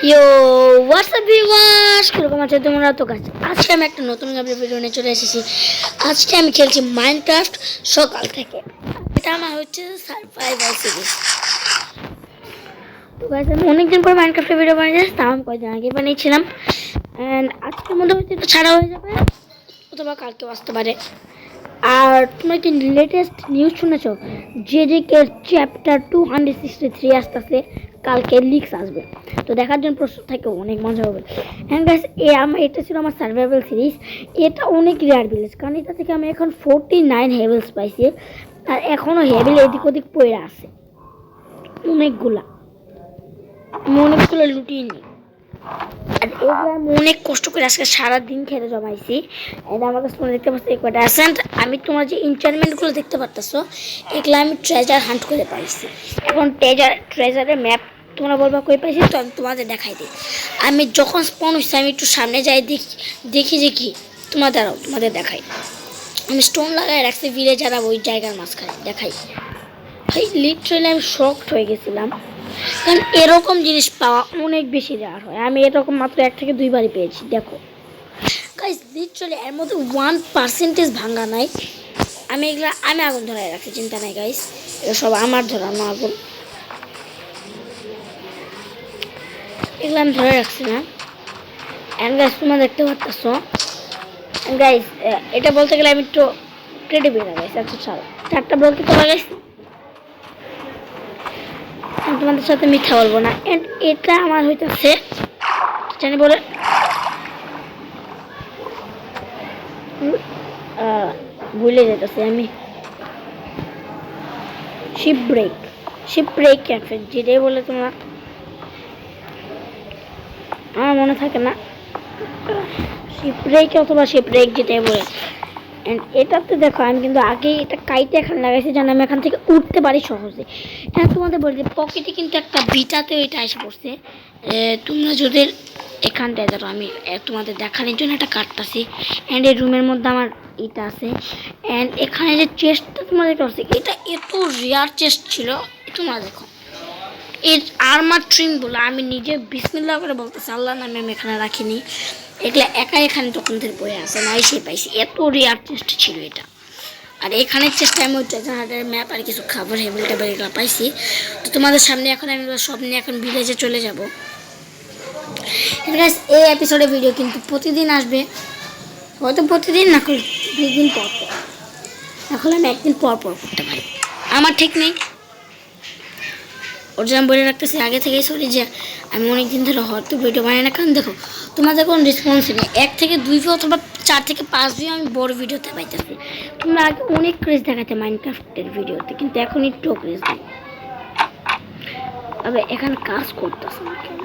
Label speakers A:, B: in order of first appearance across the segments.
A: ইয়ো WhatsApp viewers, কিরকম আছে তোমরা? তো গাছ আজকে আমি একটা নতুন গেমের ভিডিও নিয়ে চলে এসেছি। আজকে আমি খেলছি মাইনক্রাফট সকাল থেকে। এটা আমার হচ্ছে সারভাইভাল সিরিজ। তো গাছ আমি অনেকদিন পর মাইনক্রাফটের ভিডিও বানিয়েছি, তাও আমি কয়েকদিন আগে বানিয়েছিলাম। অ্যান্ড আজকের মধ্যে হয়তো এটা ছাড়া হয়ে যাবে, অথবা কালকেও আসতে পারে। আর তোমরা কি লেটেস্ট নিউজ শুনেছো? জেজেকে চ্যাপ্টার 263 আসতেছে, কালকে লিক্স আসবে। তো দেখার জন্য প্রস্তুত থাকে, অনেক মজা হবে। হ্যাঁ গাইস, এটা ছিল আমার সার্ভাইভাল সিরিজ। এটা অনেক রেয়ার ভিলেজ, কারণ এটা থেকে আমি এখন 49 হেভেলস পাইছি। আর এখনও হেভেল এদিক ওদিক পড়ে আছে অনেকগুলা, লুটিয়ে নিই। আর এগুলো আমি অনেক কষ্ট করে আজকে সারাদিন খেলে জমাইছি। এটা আমার কাছে দেখতে পাচ্ছি এই কটা অ্যাসেন্ট। আমি তোমার যে ইনচার্টমেন্টগুলো দেখতে পারতেছো, এগুলো আমি ট্রেজার হান্ট করে পাইছি। এখন ট্রেজারের ম্যাপ তোমরা বলবা কই পাইছি, তো আমি তোমাদের দেখাই দিই। আমি যখন স্পন হচ্ছে আমি একটু সামনে যাই, দেখি যে কি তোমাদের দেখাই। আমি স্টোন লাগাই রাখছি ভিলেজ, আর ওই জায়গার মাঝখানে দেখাই। ভাই লিটারালি আমি শকড হয়ে গেছিলাম, কারণ এরকম জিনিস পাওয়া অনেক বেশি রেয়ার হয়। আমি এরকম মাত্র 1 থেকে 2 বারই পেয়েছি। দেখো গাইস, লিটারালি এর মধ্যে 1% ভাঙা নাই। আমি আগুন ধরাই রাখছি, চিন্তা নাই গাইস, এগুলো সব আমার ধরানো আগুন। এগুলো আমি ধরে রাখছি না। অ্যান্ড গাইস, তোমরা দেখতে পাচ্ছ গাইস, এটা বলতে গেলে আমি একটু ক্রেডিবল না গাইস। আচ্ছা ছাড়ো, 4টা বলতে তোমরা গাইস, তোমাদের সাথে মিথ্যা বলবো না। এন্ড এটা আমার হইতেছে জানি বলে ভুলে যেতেছি আমি। শিপব্রেক ক্যাফে যেটাই বলে তোমরা, আমার মনে থাকে না। শিপব্রেক অথবা শিপব্রেক যেটাই বলে। অ্যান্ড এটাতে দেখো আমি কিন্তু আগেই এটা কাইটে এখানে লাগাইছি, যেন আমি এখান থেকে উঠতে পারি সহজে। হ্যাঁ, তোমাদের বলি যে পকেটে কিন্তু একটা ভিটাতেও এটা এসে পড়ছে। তোমরা যদি এখানটায় ধরো, আমি তোমাদের দেখানোর জন্য একটা কাটতেছি। অ্যান্ড এই রুমের মধ্যে আমার এটা আছে। অ্যান্ড এখানে যে চেস্টটা তোমরা দেখতে পাচ্ছি, এটা এত রেয়ার চেস্ট ছিল। তোমরা দেখো এর আর্মার ট্রিমগুলো আমি নিজে বিসমিল্লাহ করে বলতেছি, আল্লাহ নামে আমি এখানে রাখিনি। এগুলো একা এখানে তখন ধরে পড়ে আসে না, এসে পাইছি। এত রেয়ার চেস্ট ছিল এটা। আর এখানের চেষ্টা আমি ওই ট্রেজার ম্যাপ আর কিছু খাবার হেবেল টেবিল এগুলো পাইছি। তো তোমাদের সামনে এখন আমি সব নিয়ে এখন ভিলেজে চলে যাব। এই এপিসোডের ভিডিও কিন্তু প্রতিদিন আসবে, হয়তো প্রতিদিন না করে 2 দিন পর পর। এখন আমি 1 দিন পর পর করতে পারি, আমার ঠিক নেই। ওর জন্য বলে রাখতেছি আগে থেকেই, সরি যে আমি অনেক দিন ধরে হয়তো ভিডিও বানাই না। কারণ দেখো তোমাদের কোনো রেসপন্স নেই। 1 থেকে 2 ভিউ অথবা 4 থেকে 5 ভিউ আমি বড় ভিডিওতে পাইতেছি। তোমরা আগে অনেক ক্রেজ দেখাতে মাইনক্রাফটের ভিডিওতে, কিন্তু এখন একটু ক্রেজ নেই। তবে এখানে কাজ করতেছে না কেন?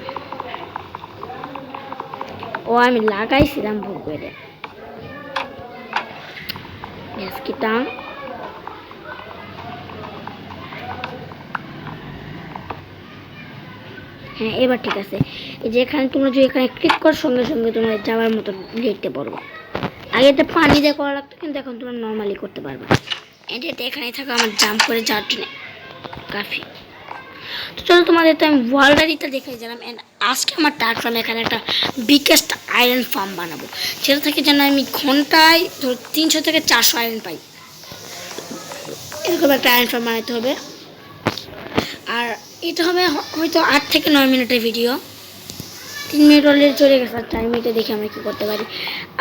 A: ও আমি লাগাইছিলাম ভুল করে। টান হ্যাঁ, এবার ঠিক আছে। এই যে এখানে তোমরা যদি এখানে ক্লিক করার সঙ্গে সঙ্গে তোমরা যাওয়ার মতো লিখতে পারবো। আগে এটা পানি দিয়ে করা লাগতো, কিন্তু এখন তোমরা নর্মালি করতে পারবে। এটা এখানেই থাকো, আমার জাম্প করে যাওয়ার জন্য কাফি। তো চলো তোমাদের তো আমি ওয়ার্ল্ডারিটা দেখাই দিলাম। অ্যান্ড আজকে আমার টার্গেট, আমি এখানে একটা বিগেস্ট আয়রন ফার্ম বানাবো, সেটা থেকে যেন আমি ঘন্টায় ধরো 300 থেকে 400 আয়রন পাই। এরকম একটা আয়রন ফার্ম বানাতে হবে। আর এটা হবে হয়তো 8 থেকে 9 মিনিটের ভিডিও। 3 মিনিট অলরেডি চলে গেছে। আর 4 মিনিটে দেখি আমরা কী করতে পারি।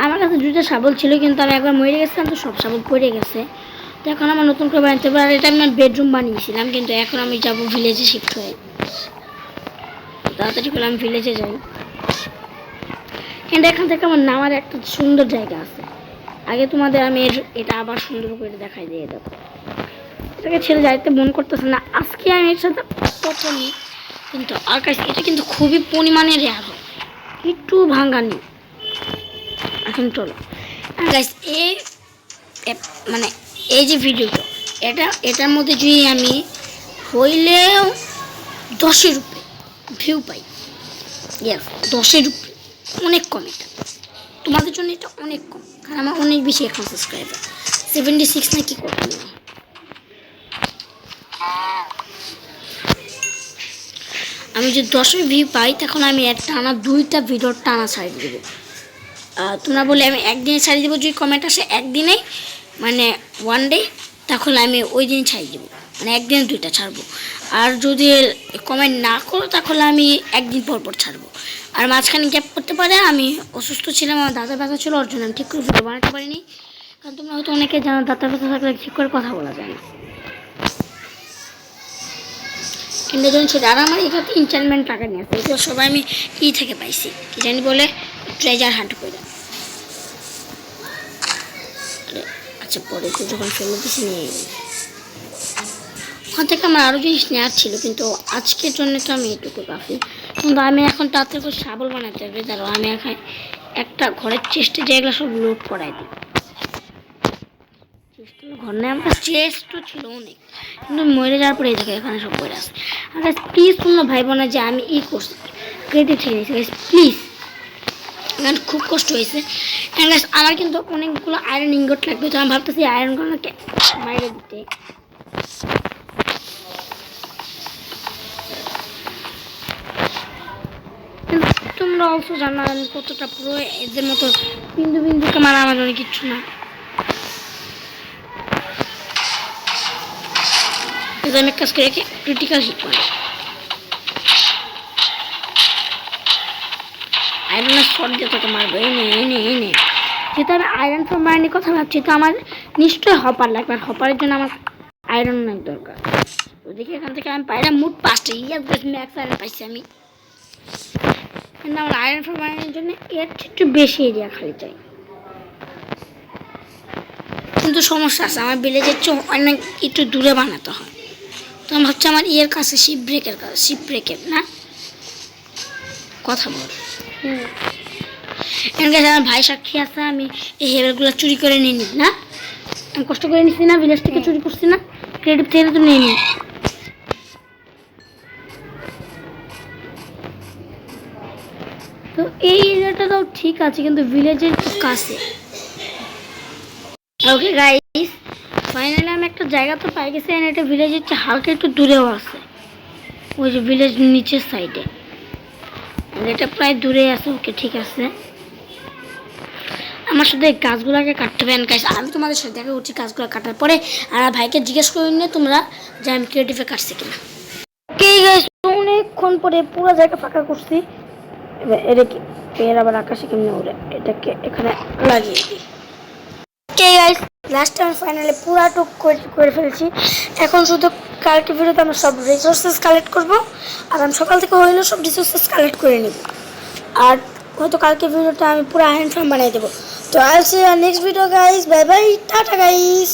A: আমার কাছে 2টা শাবল ছিল, কিন্তু আমি একবার মরে গেছিলাম, তো সব শাবল পড়ে গেছে। তো এখন আমার নতুন করে বানাতে পারি। আর এটা আমি বেডরুম বানিয়েছিলাম, কিন্তু এখন আমি যাবো ভিলেজে শিফট হয়ে। তাড়াতাড়ি করে আমি ভিলেজে যাই। কিন্তু এখান থেকে আমার নামার একটা সুন্দর জায়গা আছে। আগে তোমাদের আমি এটা আবার সুন্দর করে দেখাই দিয়ে দেবো। এটাকে ছেড়ে যাইতে মন করতেছে না। আজকে আমি এর সাথে প্রথমই, কিন্তু আর কাছে এটা কিন্তু খুবই পরিমাণে রেয়ার হয়, একটু ভাঙানি। এখন চলো গাইস, মানে এই যে ভিডিওটা, এটার মধ্যে যদি আমি হইলেও 10-এর উপরে ভিউ পাই, ইয়েস 10-এর উপরে, অনেক কম। এটা তোমাদের জন্য এটা অনেক কম, কারণ আমার অনেক বেশি এখন সাবস্ক্রাইবার 76 না কি করতাম না। আমি যদি 10 ভিউ পাই তখন আমি টানা 2টা ভিডিও টানা ছাড়িয়ে দেবো। তোমরা বলে আমি একদিনে ছাড়িয়ে দেবো, যদি কমেন্ট আসে একদিনেই মানে 1 ডে, তাহলে আমি ওই দিন ছাড়িয়ে দেবো, মানে একদিনে 2টা ছাড়বো। আর যদি কমেন্ট না করো তাহলে আমি একদিন পর পর ছাড়বো। আর মাঝখানে গ্যাপ করতে পারে, আমি অসুস্থ ছিলাম, আমার দাঁতের ব্যথা ছিল, ওর জন্য আমি ঠিক করে ভিডিও বানাতে পারিনি। কারণ তোমরা হয়তো অনেকে জানো দাঁতের ব্যথা থাকলে ঠিক করে কথা বলা যায় না। ইন্দ্রজন ছিল। আর আমার এখানে ইনস্টলমেন্ট টাকা নিয়ে আসছে, এগুলো সবাই আমি থেকে পাইছি, কি জানি বলে ট্রেজার হান্ট করে। আচ্ছা পরে তো যখন ফেলে দিচ্ছি নিয়ে ওখান থেকে আমার আরও জিনিস নেওয়ার ছিল, কিন্তু আজকের জন্য তো আমি এটুকু কাফি। কিন্তু আমি এখন তাড়াতাড়ি করে শাবল বানাতে হবে। দাঁড়াও আমি এখন একটা ঘরের চেস্টে যেগুলো সব লোড করাই দিই। ঘর নেই, আমার চেস্টও ছিল অনেক, কিন্তু মরে যাওয়ার পরে এই দেখে এখানে সব বই আসে। আর প্লিজ তোমরা ভাই বোনা যে আমি করছি ক্রিয়েটিভ থেকে নিয়েছি, প্লিজ এখানে খুব কষ্ট হয়েছে। আমার কিন্তু অনেকগুলো আয়রন ইনগট লাগবে, তো আমি ভাবতেছি আয়রনগুলোকে বাইরে দিতে। তোমরা অবশ্য জানো আমি কতটা পুরো এদের মতো বিন্দু বিন্দুকে মারা আমার অনেক কিচ্ছু না। আমি কাজ করে ক্রিটিক্যাল হিট মারি, আয়রনের শট দিয়ে তোকে মারবো। এনে যেহেতু আমি আয়রন ফ্রম মারানির কথা ভাবছি, তো আমার নিশ্চয়ই হপার লাগবে, আর হপারের জন্য আমার আয়রন অনেক দরকার। ওদিকে এখান থেকে আমি পাইলাম মোট 5টা ম্যাক্স আয়রন পাইছি আমি। কিন্তু আমার আয়রন ফ্রম মারানির জন্য এর একটু বেশি এরিয়া খালি চাই। কিন্তু সমস্যা আছে, আমার ভিলেজের চেয়ে অনেক একটু দূরে বানাতে হয়। তো আমি ভাবছি আমার কাছে শিপ ব্রেকের না কথা বল। আমার ভাই সাক্ষী আছে, আমি এই হেয়ারগুলো চুরি করে নিয়ে নিই না, আমি কষ্ট করে নিচ্ছি না, ভিলেজ থেকে চুরি করছি না, ক্রিয়েটিভ থেকে তো নিয়ে নিই। তো এই এরিয়াটাও ঠিক আছে, কিন্তু ভিলেজের কাছে। ওকে গাইস, ফাইনালি আমি একটা জায়গা তো পাই গেছি, এটা ভিলেজের চেয়ে হালকা একটু দূরেও আছে, ওই যে ভিলেজ নিচের সাইডে, এটা প্রায় দূরে আছে। ওকে ঠিক আছে, আমার সাথে এই গাছগুলোকে কাটতে হবে। গাইস আমি তোমাদের সাথে দেখা করছি গাছগুলো কাটার পরে, আর ভাইকে জিজ্ঞেস করে নিয়ে তোমরা যে আমি ক্রিয়েটিভে কাটছি কিনা। ওকে গাইস, অনেকক্ষণ পরে পুরো জায়গা ফাঁকা করছি। এবার এটা কি পেয়ার আবার আকাশে কেমনে ওরে, এটাকে এখানে লাগিয়ে দিই। Okay guys, last time finally পুরা টুক করে ফেলছি। এখন শুধু কালকে ভিডিওতে আমরা সব রিসোর্সেস কালেক্ট করবো, আর আমি সকাল থেকে হইলেও সব রিসোর্সেস কালেক্ট করে নিব। আর হয়তো কালকে ভিডিওটা আমি পুরো আয়রন ফার্ম বানিয়ে দেবো। তো I see you next video guys, bye bye, tata guys.